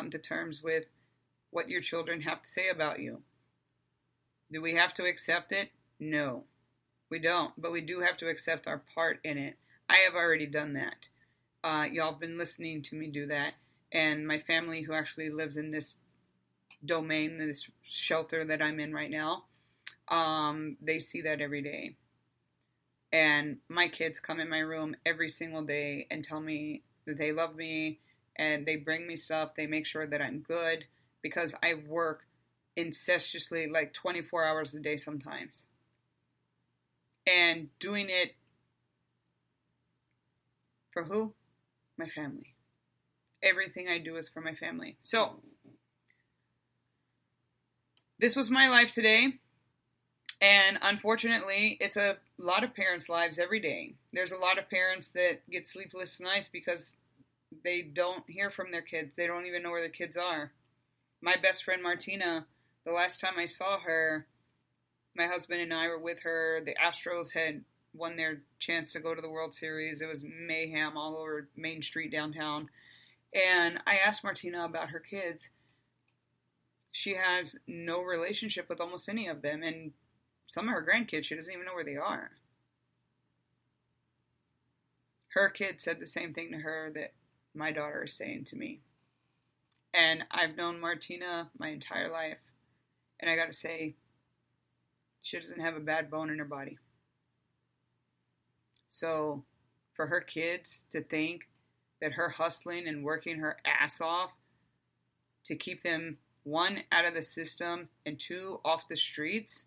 come to terms with what your children have to say about you. Do we have to accept it? No, we don't. But we do have to accept our part in it. I have already done that. Y'all have been listening to me do that. And my family, who actually lives in this domain, this shelter that I'm in right now, they see that every day. And my kids come in my room every single day and tell me that they love me, and they bring me stuff. They make sure that I'm good, because I work incestuously, like 24 hours a day sometimes. And doing it for who? My family. Everything I do is for my family. So, this was my life today. And unfortunately, it's a lot of parents' lives every day. There's a lot of parents that get sleepless nights because they don't hear from their kids. They don't even know where their kids are. My best friend Martina, the last time I saw her, my husband and I were with her. The Astros had won their chance to go to the World Series. It was mayhem all over Main Street downtown. And I asked Martina about her kids. She has no relationship with almost any of them. And some of her grandkids, she doesn't even know where they are. Her kid said the same thing to her that my daughter is saying to me. And I've known Martina my entire life. And I gotta say, she doesn't have a bad bone in her body. So, for her kids to think that her hustling and working her ass off to keep them, one, out of the system, and two, off the streets,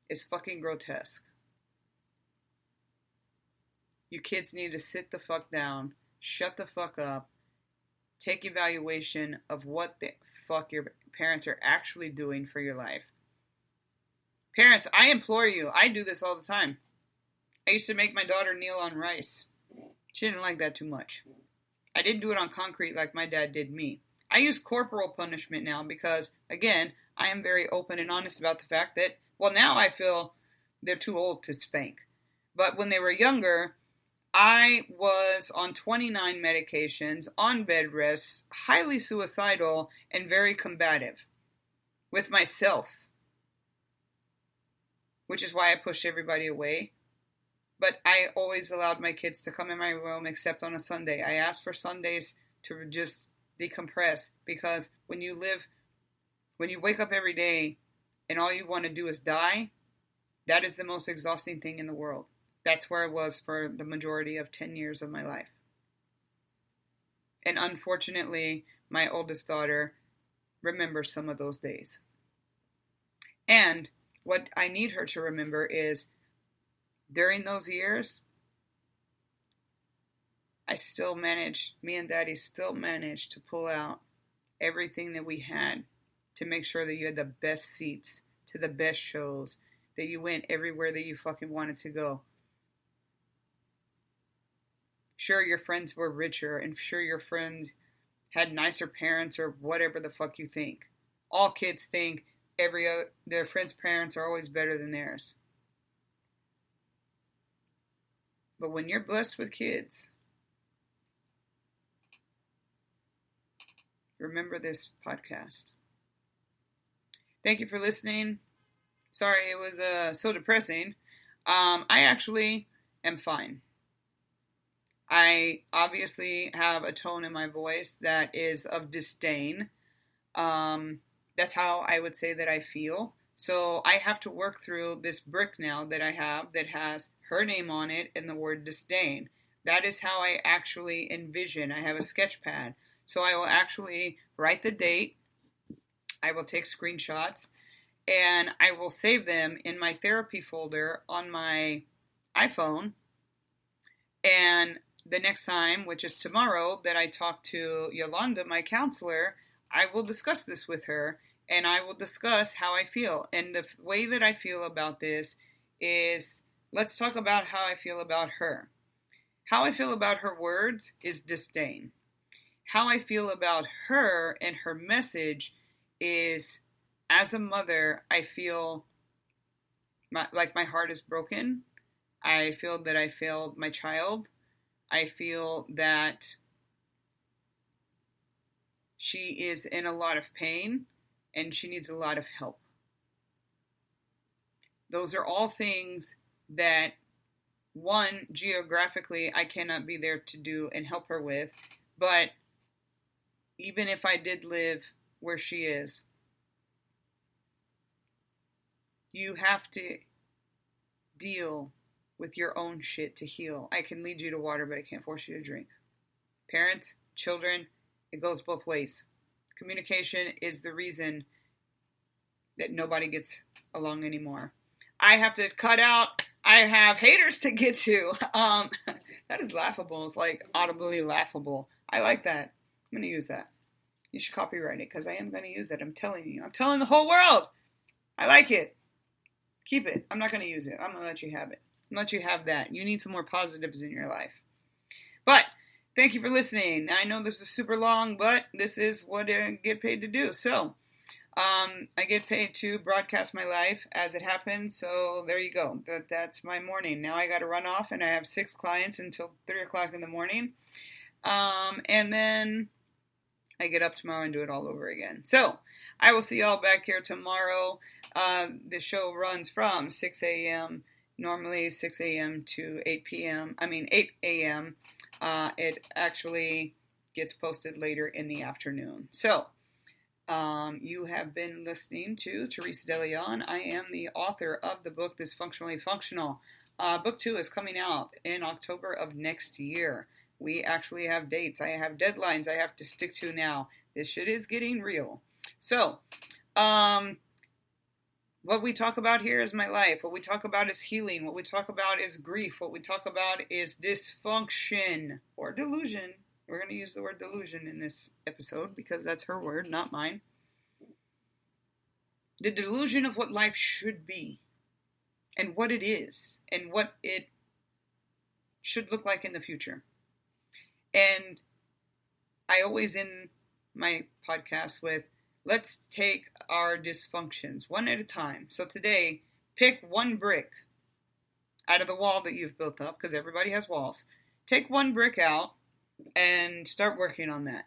is fucking grotesque. You kids need to sit the fuck down, shut the fuck up, take evaluation of what the fuck your parents are actually doing for your life. Parents, I implore you, I do this all the time. I used to make my daughter kneel on rice. She didn't like that too much. I didn't do it on concrete like my dad did me. I use corporal punishment now because, again, I am very open and honest about the fact that, well, now I feel they're too old to spank. But when they were younger, I was on 29 medications, on bed rests, highly suicidal, and very combative with myself. Which is why I pushed everybody away. But I always allowed my kids to come in my room except on a Sunday. I asked for Sundays to just decompress, because when you wake up every day and all you want to do is die, that is the most exhausting thing in the world. That's where I was for the majority of 10 years of my life. And unfortunately, my oldest daughter remembers some of those days. And what I need her to remember is, during those years, me and Daddy still managed to pull out everything that we had to make sure that you had the best seats to the best shows, that you went everywhere that you fucking wanted to go. Sure, your friends were richer, and sure, your friends had nicer parents or whatever the fuck you think. All kids think their friends' parents are always better than theirs. But when you're blessed with kids, remember this podcast. Thank you for listening. Sorry it was so depressing. I actually am fine. I obviously have a tone in my voice that is of disdain. That's how I would say that I feel. So I have to work through this brick now that I have that has her name on it and the word disdain. That is how I actually envision. I have a sketch pad. So I will actually write the date. I will take screenshots and I will save them in my therapy folder on my iPhone. And the next time, which is tomorrow, that I talk to Yolanda, my counselor, I will discuss this with her. And I will discuss how I feel. And the way that I feel about this is, let's talk about how I feel about her. How I feel about her words is disdain. How I feel about her and her message is, as a mother, I feel like my heart is broken. I feel that I failed my child. I feel that She is in a lot of pain and she needs a lot of help. Those are all things that, one, geographically, I cannot be there to do and help her with. But even if I did live where she is, you have to deal with your own shit to heal. I can lead you to water, but I can't force you to drink. Parents, children, it goes both ways. Communication is the reason that nobody gets along anymore. I have to cut out. I have haters to get to. That is laughable. It's like audibly laughable. I like that. I'm going to use that. You should copyright it because I am going to use it. I'm telling you. I'm telling the whole world. I like it. Keep it. I'm not going to use it. I'm going to let you have it. I'm going to let you have that. You need some more positives in your life. But thank you for listening. I know this is super long, but this is what I get paid to do. So I get paid to broadcast my life as it happens. So there you go. That's my morning. Now I got to run off, and I have 6 clients until 3 o'clock in the morning. And then I get up tomorrow and do it all over again. So I will see y'all back here tomorrow. The show runs from 6 a.m. Normally 6 a.m. to 8 p.m. 8 a.m. It actually gets posted later in the afternoon. So you have been listening to Teresa DeLeon. I am the author of the book Dysfunctionally Functional. Book 2 is coming out in October of next year. We actually have dates. I have deadlines I have to stick to now. This shit is getting real. So, what we talk about here is my life. What we talk about is healing. What we talk about is grief. What we talk about is dysfunction or delusion. We're going to use the word delusion in this episode because that's her word, not mine. The delusion of what life should be and what it is and what it should look like in the future. And I always end my podcast with, let's take our dysfunctions one at a time. So today, pick one brick out of the wall that you've built up, because everybody has walls. Take one brick out and start working on that.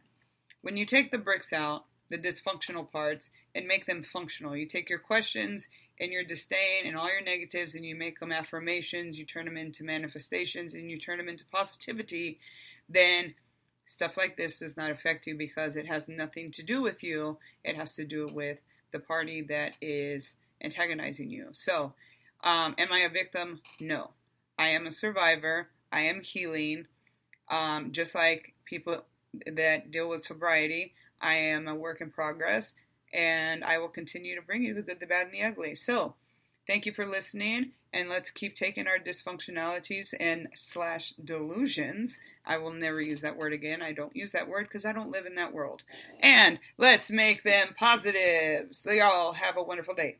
When you take the bricks out, the dysfunctional parts, and make them functional, you take your questions and your disdain and all your negatives and you make them affirmations, you turn them into manifestations, and you turn them into positivity, then stuff like this does not affect you because it has nothing to do with you. It has to do with the party that is antagonizing you. So, am I a victim? No. I am a survivor. I am healing. Just like people that deal with sobriety, I am a work in progress, and I will continue to bring you the good, the bad, and the ugly. So, thank you for listening, and let's keep taking our dysfunctionalities and / delusions. I will never use that word again. I don't use that word because I don't live in that world. And let's make them positives. So y'all have a wonderful day.